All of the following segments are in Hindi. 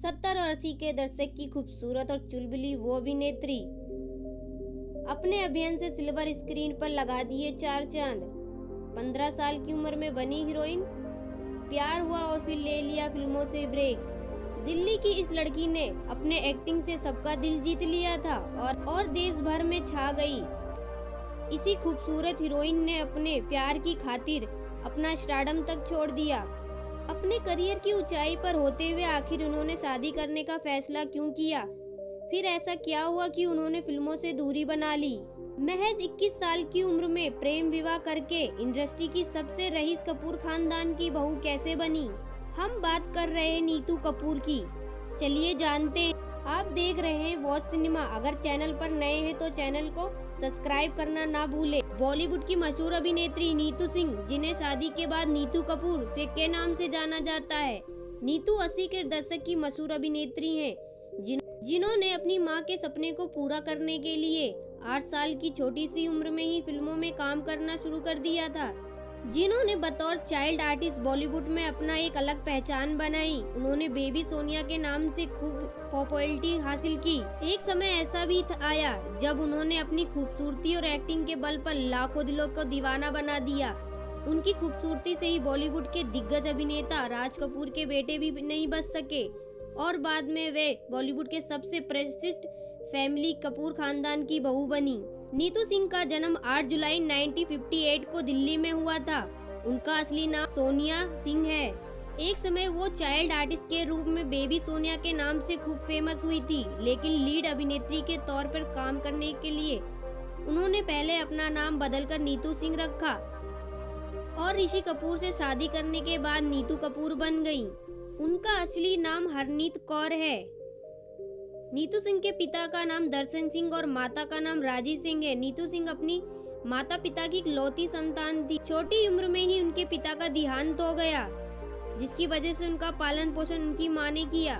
70 और 80 के दशक की खूबसूरत और चुलबुली वो अभिनेत्री अपने अभिनय से सिल्वर स्क्रीन पर लगा दिए 4 चांद। 15 साल की उम्र में बनी हीरोइन, प्यार हुआ और फिर ले लिया फिल्मों से ब्रेक। दिल्ली की इस लड़की ने अपने एक्टिंग से सबका दिल जीत लिया था और देश भर में छा गई। इसी खूबसूरत हीरोइन ने अपने प्यार की खातिर अपना स्टारडम तक छोड़ दिया। अपने करियर की ऊंचाई पर होते हुए आखिर उन्होंने शादी करने का फैसला क्यों किया? फिर ऐसा क्या हुआ कि उन्होंने फिल्मों से दूरी बना ली? महज 21 साल की उम्र में प्रेम विवाह करके इंडस्ट्री की सबसे रईस कपूर खानदान की बहू कैसे बनी? हम बात कर रहे हैं नीतू कपूर की। चलिए जानते हैं। आप देख रहे हैं वॉच सिनेमा। अगर चैनल पर नए हैं तो चैनल को सब्सक्राइब करना ना भूले। बॉलीवुड की मशहूर अभिनेत्री नीतू सिंह, जिन्हें शादी के बाद नीतू कपूर से के नाम से जाना जाता है। नीतू 80 के दशक की मशहूर अभिनेत्री हैं, जिन्होंने अपनी मां के सपने को पूरा करने के लिए 8 साल की छोटी सी उम्र में ही फिल्मों में काम करना शुरू कर दिया था। जिन्होंने बतौर चाइल्ड आर्टिस्ट बॉलीवुड में अपना एक अलग पहचान बनाई। उन्होंने बेबी सोनिया के नाम से खूब पॉपुलैरिटी हासिल की। एक समय ऐसा भी आया जब उन्होंने अपनी खूबसूरती और एक्टिंग के बल पर लाखों दिलों को दीवाना बना दिया। उनकी खूबसूरती से ही बॉलीवुड के दिग्गज अभिनेता राज कपूर के बेटे भी नहीं बच सके और बाद में वे बॉलीवुड के सबसे प्रतिष्ठित फैमिली कपूर खानदान की बहू बनी। नीतू सिंह का जन्म 8 जुलाई 1958 को दिल्ली में हुआ था। उनका असली नाम सोनिया सिंह है। एक समय वो चाइल्ड आर्टिस्ट के रूप में बेबी सोनिया के नाम से खूब फेमस हुई थी, लेकिन लीड अभिनेत्री के तौर पर काम करने के लिए उन्होंने पहले अपना नाम बदलकर नीतू सिंह रखा और ऋषि कपूर से शादी करने के बाद नीतू कपूर बन गयी। उनका असली नाम हरनीत कौर है। नीतू सिंह के पिता का नाम दर्शन सिंह और माता का नाम राजी सिंह है। नीतू सिंह अपनी माता पिता की इकलौती संतान थी। छोटी उम्र में ही उनके पिता का देहांत हो गया, जिसकी वजह से उनका पालन पोषण उनकी मां ने किया।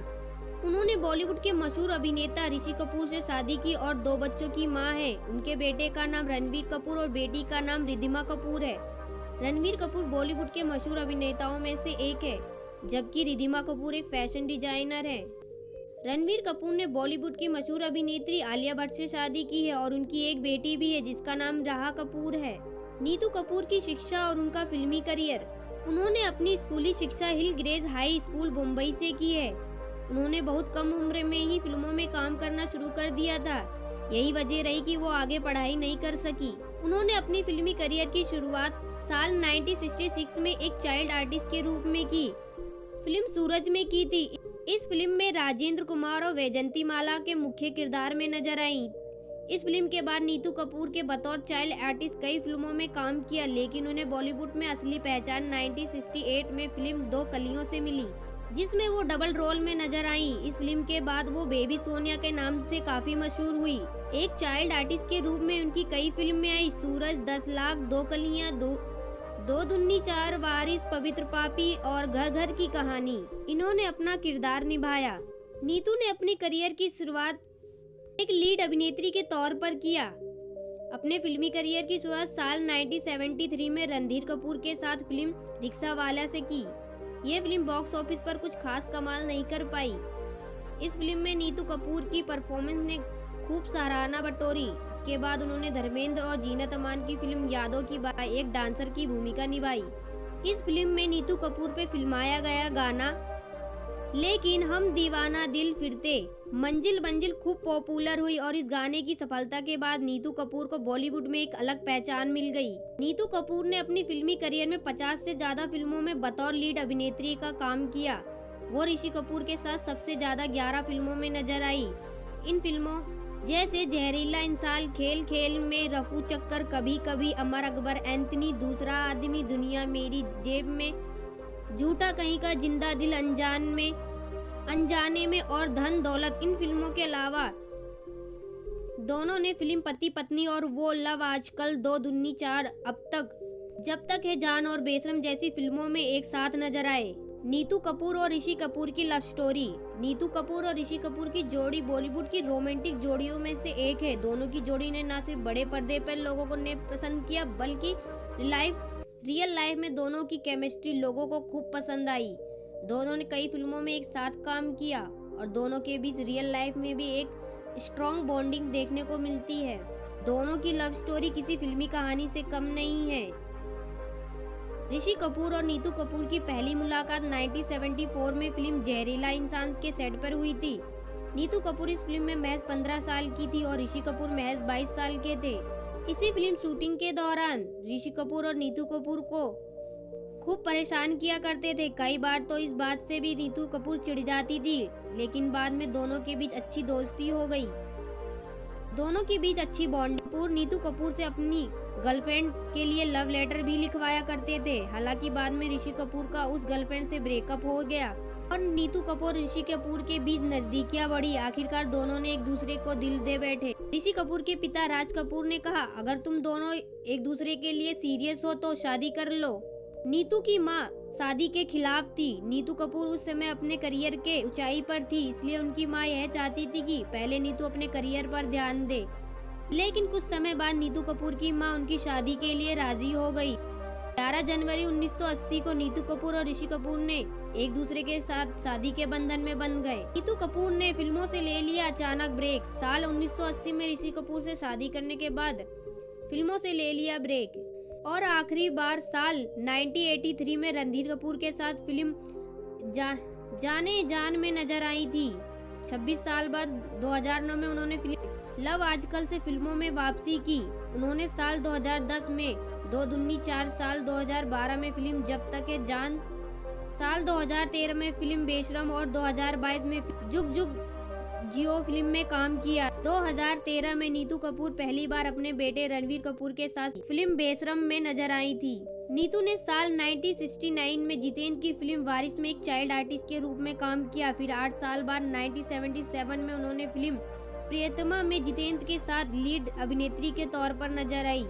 उन्होंने बॉलीवुड के मशहूर अभिनेता ऋषि कपूर से शादी की और 2 बच्चों की मां है। उनके बेटे का नाम रणवीर कपूर और बेटी का नाम रिद्धिमा कपूर है। रणवीर कपूर बॉलीवुड के मशहूर अभिनेताओं में से एक है, जबकि रिद्धिमा कपूर एक फैशन डिजाइनर है। रणवीर कपूर ने बॉलीवुड की मशहूर अभिनेत्री आलिया भट्ट से शादी की है और उनकी एक बेटी भी है, जिसका नाम राहा कपूर है। नीतू कपूर की शिक्षा और उनका फिल्मी करियर। उन्होंने अपनी स्कूली शिक्षा हिल ग्रेज हाई स्कूल मुंबई से की है। उन्होंने बहुत कम उम्र में ही फिल्मों में काम करना शुरू कर दिया था। यही वजह रही कि वो आगे पढ़ाई नहीं कर सकी। उन्होंने अपनी फिल्मी करियर की शुरुआत साल 1966 में एक चाइल्ड आर्टिस्ट के रूप में की फिल्म सूरज में की थी। इस फिल्म में राजेंद्र कुमार और वैजंती माला के मुख्य किरदार में नजर आई। इस फिल्म के बाद नीतू कपूर के बतौर चाइल्ड आर्टिस्ट कई फिल्मों में काम किया, लेकिन उन्हें बॉलीवुड में असली पहचान 1968 में फिल्म 2 कलियों से मिली, जिसमें वो डबल रोल में नजर आई। इस फिल्म के बाद वो बेबी सोनिया के नाम से काफी मशहूर हुई। एक चाइल्ड आर्टिस्ट के रूप में उनकी कई फिल्में आई। सूरज, 10 लाख, 2 कलियां, 2 दुन्नी 4, वारिस, पवित्र पापी और घर घर की कहानी। इन्होंने अपना किरदार निभाया। नीतू ने अपने करियर की शुरुआत एक लीड अभिनेत्री के तौर पर किया। अपने फिल्मी करियर की शुरुआत साल 1973 में रणधीर कपूर के साथ फिल्म रिक्शा वाला से की। यह फिल्म बॉक्स ऑफिस पर कुछ खास कमाल नहीं कर पाई। इस फिल्म में नीतू कपूर की परफॉर्मेंस ने खूब सराहना बटोरी। इसके बाद उन्होंने धर्मेंद्र और जीनत अमान की फिल्म यादों की बात एक डांसर की भूमिका निभाई। इस फिल्म में नीतू कपूर पे फिल्माया गया गाना लेकिन हम दीवाना दिल फिरते मंजिल मंजिल खूब पॉपुलर हुई और इस गाने की सफलता के बाद नीतू कपूर को बॉलीवुड में एक अलग पहचान मिल गई। नीतू कपूर ने अपनी फिल्मी करियर में 50 से ज्यादा फिल्मों में बतौर लीड अभिनेत्री का काम किया। वो ऋषि कपूर के साथ सबसे ज्यादा 11 फिल्मों में नजर आई। इन फिल्मों जैसे जहरीला इंसान, खेल खेल में, रफू चक्कर, कभी कभी, अमर अकबर, एंथनी, दूसरा आदमी, दुनिया मेरी जेब में, झूठा कहीं का, जिंदा दिल, अनजाने में और धन दौलत। इन फिल्मों के अलावा दोनों ने फिल्म पति पत्नी और वो लव आजकल, 2 दुन्नी 4, अब तक, जब तक है जान और बेशरम जैसी फिल्मों में एक साथ नजर आए। नीतू कपूर और ऋषि कपूर की लव स्टोरी। नीतू कपूर और ऋषि कपूर की जोड़ी बॉलीवुड की रोमांटिक जोड़ियों में से एक है। दोनों की जोड़ी ने न सिर्फ बड़े पर्दे पर लोगों को ने पसंद किया, बल्कि रियल लाइफ में दोनों की केमिस्ट्री लोगों को खूब पसंद आई। दोनों ने कई फिल्मों में एक साथ काम किया और दोनों के बीच रियल लाइफ में भी एक स्ट्रॉन्ग बॉन्डिंग देखने को मिलती है। दोनों की लव स्टोरी किसी फिल्मी कहानी से कम नहीं है। ऋषि कपूर और नीतू कपूर की पहली मुलाकात 1974 में फिल्म जहरीला इंसान के सेट पर हुई थी। नीतू कपूर इस फिल्म में महज 15 साल की थी और ऋषि कपूर महज 22 साल के थे। इसी फिल्म शूटिंग के दौरान ऋषि कपूर और नीतू कपूर को खूब परेशान किया करते थे। कई बार तो इस बात से भी नीतू कपूर चिढ़ जाती थी, लेकिन बाद में दोनों के बीच अच्छी दोस्ती हो गई। दोनों के बीच अच्छी बॉन्डिंग। कपूर नीतू कपूर से अपनी गर्लफ्रेंड के लिए लव लेटर भी लिखवाया करते थे। हालांकि बाद में ऋषि कपूर का उस गर्लफ्रेंड से ब्रेकअप हो गया और नीतू कपूर ऋषि कपूर के बीच नजदीकियां बढ़ी। आखिरकार दोनों ने एक दूसरे को दिल दे बैठे। ऋषि कपूर के पिता राज कपूर ने कहा, अगर तुम दोनों एक दूसरे के लिए सीरियस हो तो शादी कर लो। नीतू की माँ शादी के खिलाफ थी। नीतू कपूर उस समय अपने करियर के ऊंचाई पर थी, इसलिए उनकी माँ यह चाहती थी कि पहले नीतू अपने करियर पर ध्यान दे। लेकिन कुछ समय बाद नीतू कपूर की माँ उनकी शादी के लिए राजी हो गई। 11 जनवरी 1980 को नीतू कपूर और ऋषि कपूर ने एक दूसरे के साथ शादी के बंधन में बंध गए। नीतू कपूर ने फिल्मों से ले लिया अचानक ब्रेक। साल 1980 में ऋषि कपूर से शादी करने के बाद फिल्मों से ले लिया ब्रेक और आखिरी बार साल 1983 में रणधीर कपूर के साथ फिल्म जाने जान में नजर आई थी। 26 साल बाद 2009 में उन्होंने फिल्म लव आजकल से फिल्मों में वापसी की। उन्होंने साल 2010 में 2 दूनी 4 साल 2012 में फिल्म जब तक है जान, साल 2013 में फिल्म बेशरम और 2022 में जुग जुग जियो फिल्म में काम किया। 2013 में नीतू कपूर पहली बार अपने बेटे रणवीर कपूर के साथ फिल्म बेशरम में नजर आई थी। नीतू ने साल 1969 में जितेंद्र की फिल्म वारिस में एक चाइल्ड आर्टिस्ट के रूप में काम किया। फिर 8 साल बाद 1977 में उन्होंने फिल्म प्रियतमा में जितेंद्र के साथ लीड अभिनेत्री के तौर पर नजर आई।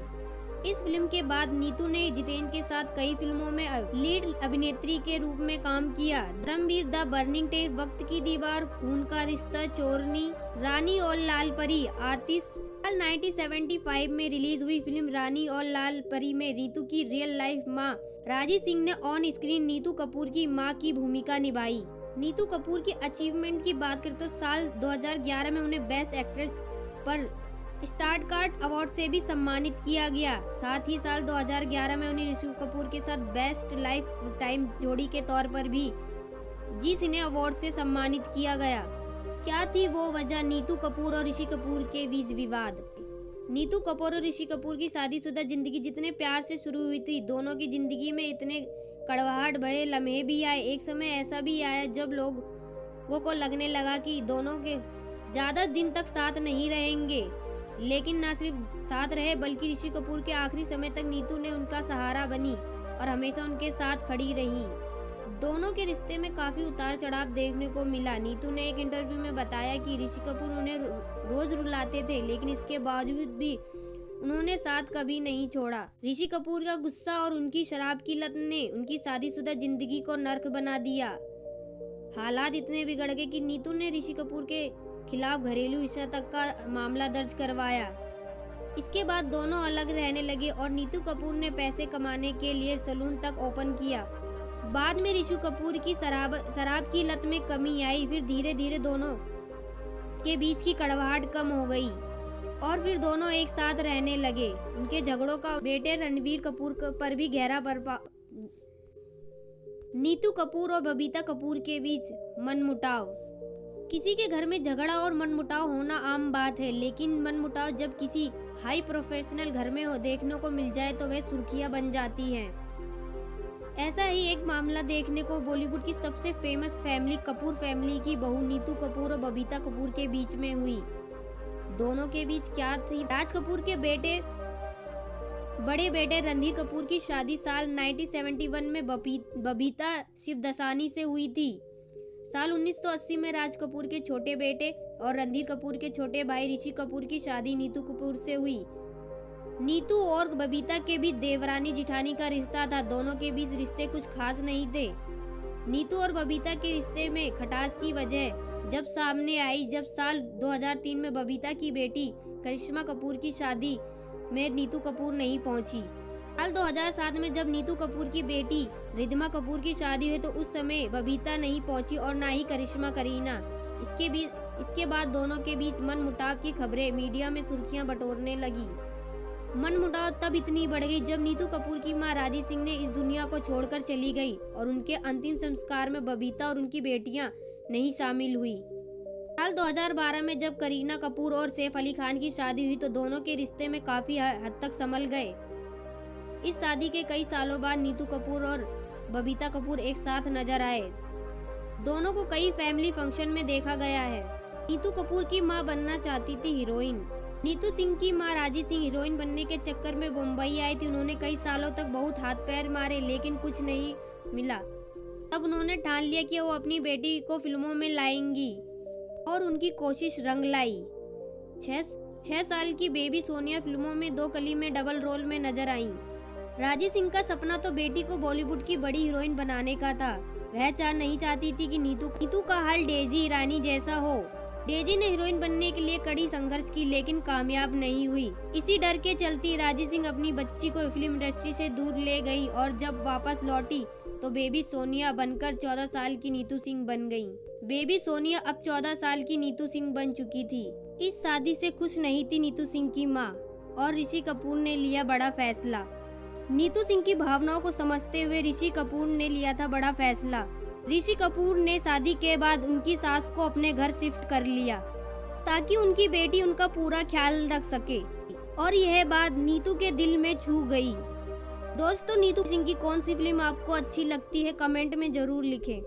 इस फिल्म के बाद नीतू ने जितेंद्र के साथ कई फिल्मों में लीड अभिनेत्री के रूप में काम किया। धर्मवीर, द बर्निंग टेप, वक्त की दीवार, खून का रिश्ता, चोरनी, रानी और लाल परी, आतिश। साल 1975 में रिलीज हुई फिल्म रानी और लाल परी में नीतू की रियल लाइफ माँ राजी सिंह ने ऑन स्क्रीन नीतू कपूर की माँ की भूमिका निभाई। नीतू कपूर की अचीवमेंट की बात करें तो साल 2011 में उन्हें बेस्ट एक्ट्रेस पर स्टार कार्ड अवार्ड से भी सम्मानित किया गया। साथ ही साल 2011 में उन्हें ऋषि कपूर के साथ बेस्ट लाइफ टाइम जोड़ी के तौर पर भी जी सिने अवार्ड से सम्मानित किया गया। क्या थी वो वजह नीतू कपूर और ऋषि कपूर के बीच विवाद? नीतू कपूर और ऋषि कपूर की शादीशुदा जिंदगी जितने प्यार से शुरू हुई थी, दोनों की जिंदगी में इतने कड़वाहट भरे लम्हे भी आए। एक समय ऐसा भी आया जब लोगों को लगने लगा कि दोनों के ज्यादा दिन तक साथ नहीं रहेंगे। लेकिन न सिर्फ साथ रहे बल्कि ऋषि कपूर के आखिरी समय तक नीतू ने उनका सहारा बनी और हमेशा उनके साथ खड़ी रही। दोनों के रिश्ते में काफी उतार चढ़ाव देखने को मिला। नीतू ने एक इंटरव्यू में बताया कि ऋषि कपूर उन्हें रोज रुलाते थे, लेकिन इसके बावजूद भी उन्होंने साथ कभी नहीं छोड़ा। ऋषि कपूर का गुस्सा और उनकी शराब की लत ने उनकी शादीशुदा जिंदगी को नर्क बना दिया। हालात इतने बिगड़ गए कि नीतू ने ऋषि कपूर के खिलाफ घरेलू हिंसा तक का मामला दर्ज करवाया। इसके बाद दोनों अलग रहने लगे और नीतू कपूर ने पैसे कमाने के लिए सैलून तक ओपन किया। बाद में ऋषि कपूर की शराब की लत में कमी आई। फिर धीरे धीरे दोनों के बीच की कड़वाहट कम हो गई और फिर दोनों एक साथ रहने लगे। उनके झगड़ों का बेटे रणवीर कपूर पर भी गहरा प्रभाव। नीतू कपूर और बबीता कपूर के बीच मनमुटाव। किसी के घर में झगड़ा और मनमुटाव होना आम बात है, लेकिन मनमुटाव जब किसी हाई प्रोफेशनल घर में हो देखने को मिल जाए तो वह सुर्खियां बन जाती हैं। ऐसा ही एक मामला देखने को बॉलीवुड की सबसे फेमस फैमिली कपूर फैमिली की बहू नीतू कपूर और बबीता कपूर के बीच में हुई। दोनों के बीच क्या थी? राज कपूर के बड़े बेटे रणधीर कपूर की शादी साल 1971 में बबीता शिवदसानी से हुई थी। साल 1980 में राज कपूर के छोटे बेटे और रणधीर कपूर के छोटे भाई ऋषि कपूर की शादी नीतू कपूर से हुई। नीतू और बबीता के बीच देवरानी जिठानी का रिश्ता था। दोनों के बीच रिश्ते कुछ खास नहीं थे। नीतू और बबीता के रिश्ते में खटास की वजह जब सामने आई जब साल 2003 में बबीता की बेटी करिश्मा कपूर की शादी में नीतू कपूर नहीं पहुंची। साल 2007 में जब नीतू कपूर की बेटी रिद्धिमा कपूर की शादी हुई तो उस समय बबीता नहीं पहुंची और ना ही करिश्मा करीना। इसके बाद दोनों के बीच मनमुटाव की खबरें मीडिया में सुर्खियां बटोरने लगी। मनमुटाव तब इतनी बढ़ गई जब नीतू कपूर की मां राजी सिंह ने इस दुनिया को छोड़कर चली गई और उनके अंतिम संस्कार में बबीता और उनकी बेटियां नहीं शामिल हुई। साल 2012 में जब करीना कपूर और सैफ अली खान की शादी हुई तो दोनों के रिश्ते में काफी हद तक संभल गए। इस शादी के कई सालों बाद नीतू कपूर और बबीता कपूर एक साथ नजर आए। दोनों को कई फैमिली फंक्शन में देखा गया है। नीतू कपूर की मां बनना चाहती थी हीरोइन। नीतू सिंह की मां राजी सिंह हीरोइन बनने के चक्कर में मुंबई आई थी। उन्होंने कई सालों तक बहुत हाथ पैर मारे लेकिन कुछ नहीं मिला। तब उन्होंने ठान लिया कि वो अपनी बेटी को फिल्मों में लाएंगी और उनकी कोशिश रंग लाई। 6 साल की बेबी सोनिया फिल्मों में दो कली में डबल रोल में नजर आई। राजी सिंह का सपना तो बेटी को बॉलीवुड की बड़ी हीरोइन बनाने का था। वह नहीं चाहती थी कि नीतू का हाल डेजी ईरानी जैसा हो। डेजी ने हीरोइन बनने के लिए कड़ी संघर्ष की लेकिन कामयाब नहीं हुई। इसी डर के चलती राजी सिंह अपनी बच्ची को फिल्म इंडस्ट्री से दूर ले गई और जब वापस लौटी तो बेबी सोनिया बनकर 14 साल की नीतू सिंह बन गई। बेबी सोनिया अब 14 साल की नीतू सिंह बन चुकी थी। इस शादी से खुश नहीं थी नीतू सिंह की मां और ऋषि कपूर ने लिया बड़ा फैसला। नीतू सिंह की भावनाओं को समझते हुए ऋषि कपूर ने लिया था बड़ा फैसला। ऋषि कपूर ने शादी के बाद उनकी सास को अपने घर शिफ्ट कर लिया ताकि उनकी बेटी उनका पूरा ख्याल रख सके और यह बात नीतू के दिल में छू गई। दोस्तों, नीतू सिंह की कौन सी फिल्म आपको अच्छी लगती है कमेंट में जरूर लिखें।